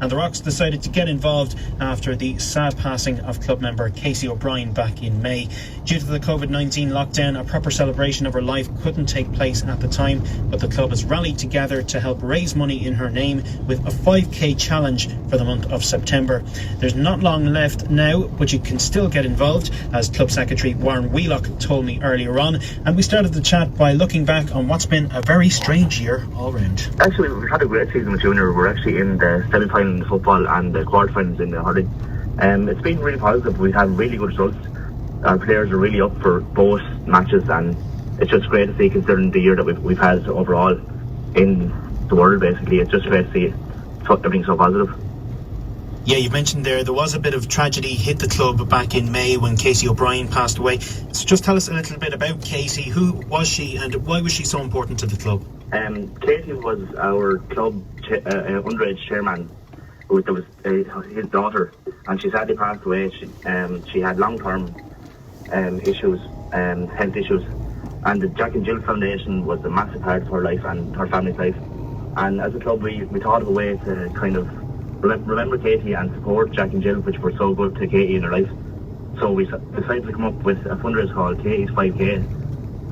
and the Rocks decided to get involved after the sad passing of club member Casey O'Brien back in May. Due to the COVID-19 lockdown, a proper celebration of her life couldn't take place at the time, but the club has rallied together to help raise money in her name with a 5k challenge for the month of September. There's not long left now, but you can still get involved, as Club Secretary Warren Wheelock told me earlier on, and we started the chat by looking back on what's been a very strange year all round. Actually, we've had a great season with junior. We're actually in the semi-final in the football and the quarter-finals in the hurling. It's been really positive. We've had really good results. Our players are really up for both matches, and it's just great to see, considering the year that we've had overall in the world. Basically, it's just great to see everything so positive. Yeah, you mentioned there was a bit of tragedy hit the club back in May when Casey O'Brien passed away. So just tell us a little bit about Casey. Who was she and why was she so important to the club? Casey was our club underage chairman. There was his daughter, and she sadly passed away. She had long-term issues, health issues, and the Jack and Jill Foundation was a massive part of her life and her family's life. And as a club, we thought of a way to kind of remember Katie and support Jack and Jill, which were so good to Katie in her life. So we decided to come up with a fundraiser called Katie's 5K,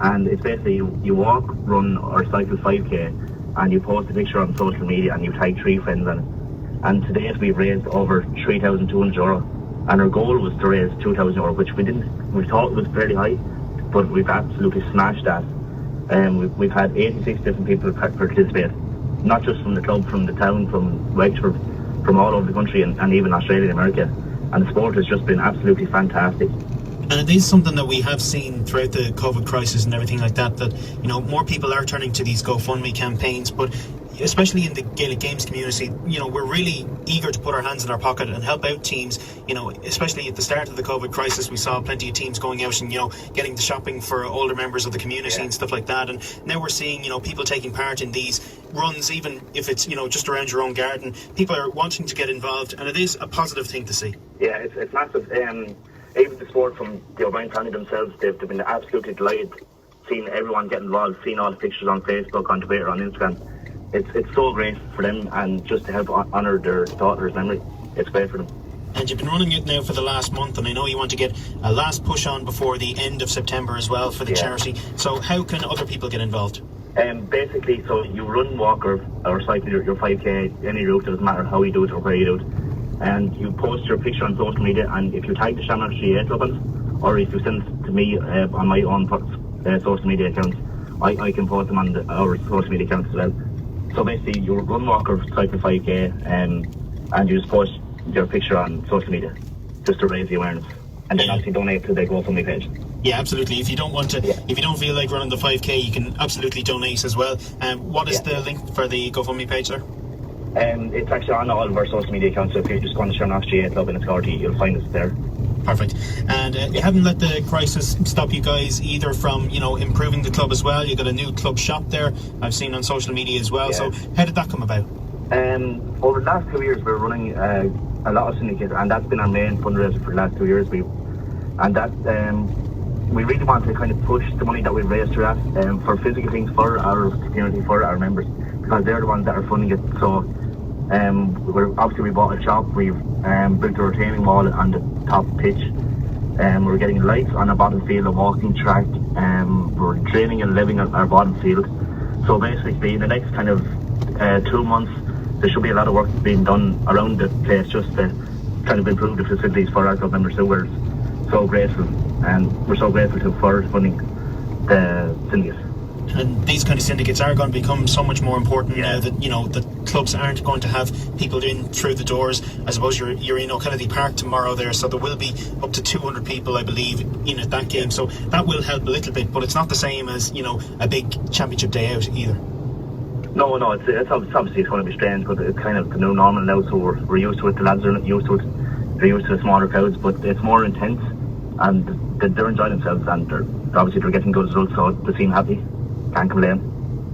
and it's basically you walk, run or cycle 5K, and you post a picture on social media and you tag 3 friends on it. And to date we've raised over €3,200, and our goal was to raise €2,000, which we thought was fairly high, but we've absolutely smashed that. We've had 86 different people participate, not just from the club, from the town, from Wexford, from all over the country, and even Australia and America. And the sport has just been absolutely fantastic. And it is something that we have seen throughout the COVID crisis and everything like that, more people are turning to these GoFundMe campaigns, but especially in the Gaelic Games community, we're really eager to put our hands in our pocket and help out teams. Especially at the start of the COVID crisis, we saw plenty of teams going out and, getting the shopping for older members of the community and stuff like that. And now we're seeing, people taking part in these runs, even if it's, just around your own garden. People are wanting to get involved, and it is a positive thing to see. Yeah, it's massive. Even the sport from the O'Brien family themselves, they've been absolutely delighted seeing everyone get involved, seeing all the pictures on Facebook, on Twitter, on Instagram. It's so great for them, and just to help honour their daughter's memory, it's great for them. And you've been running it now for the last month, and I know you want to get a last push on before the end of September as well for the charity. So how can other people get involved? Basically, so you run, walk or cycle your 5K, any route, doesn't matter how you do it or where you do it. And you post your picture on social media, and if you tag the Shamrock GAA club on it, or if you send it to me on my own social media accounts, I can post them on our social media accounts as well. So basically, you run, walk or cycle 5K, and you just post your picture on social media just to raise the awareness, and then obviously donate to the GoFundMe page. Yeah, absolutely. If you don't want to, if you don't feel like running the 5K, you can absolutely donate as well. What is the link for the GoFundMe page there? It's actually on all of our social media accounts, so if you just go on the Shamrock GAA Club in Enniscorthy, you'll find us there. Perfect. And you haven't let the crisis stop you guys either from, improving the club as well. You've got a new club shop there, I've seen on social media as well. So how did that come about? Over the last 2 years, we're running a lot of syndicates, and that's been our main fundraiser for the last 2 years. We really want to kind of push the money that we've raised through that for physical things for our community, for our members, because they're the ones that are funding it. So we bought a shop, we've built a retaining wall on the top pitch, we're getting lights on our bottom field, a walking track, we're draining and leveling our bottom field. So basically in the next kind of 2 months there should be a lot of work being done around the place just to kind of improve the facilities for our club members. So we're so grateful, and we're so grateful for funding the syndicates. And these kind of syndicates are going to become so much more important now that the clubs aren't going to have people in through the doors. I suppose you're in O'Kennedy Park tomorrow there, so there will be up to 200 people, I believe, in at that game. So that will help a little bit, but it's not the same as a big championship day out either. No, it's obviously it's going to be strange, but it's kind of the new normal now. So we're used to it. The lads are used to it. They're used to the smaller crowds, but it's more intense, and they're enjoying themselves, and they're getting good results, so they seem happy. Can't complain.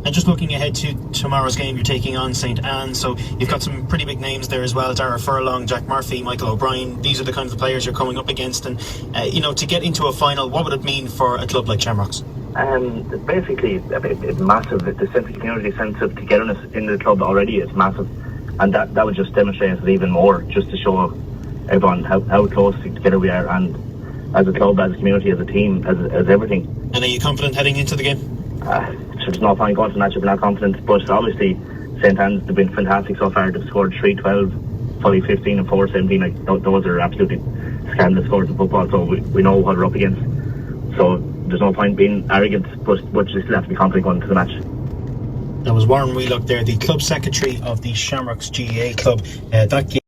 And just looking ahead to tomorrow's game, you're taking on St Anne's, so you've got some pretty big names there as well. Dara Furlong, Jack Murphy, Michael O'Brien. These are the kinds of players you're coming up against, and to get into a final, what would it mean for a club like Shamrocks? Basically, it's massive. The sense of community, sense of togetherness in the club already is massive. and that would just demonstrate it even more, just to show everyone how close together we are, and as a club, as a community, as a team, as everything. And are you confident heading into the game? There's no point going to the match if we're not confident, but obviously St. Anne's have been fantastic so far. They've scored 3-12, probably 15 and 4-17. Like, those are absolutely scandalous scores in football, so we know what we're up against. So there's no point being arrogant, but you still have to be confident going into the match. That was Warren Wheelock there, the club secretary of the Shamrocks GAA club. That game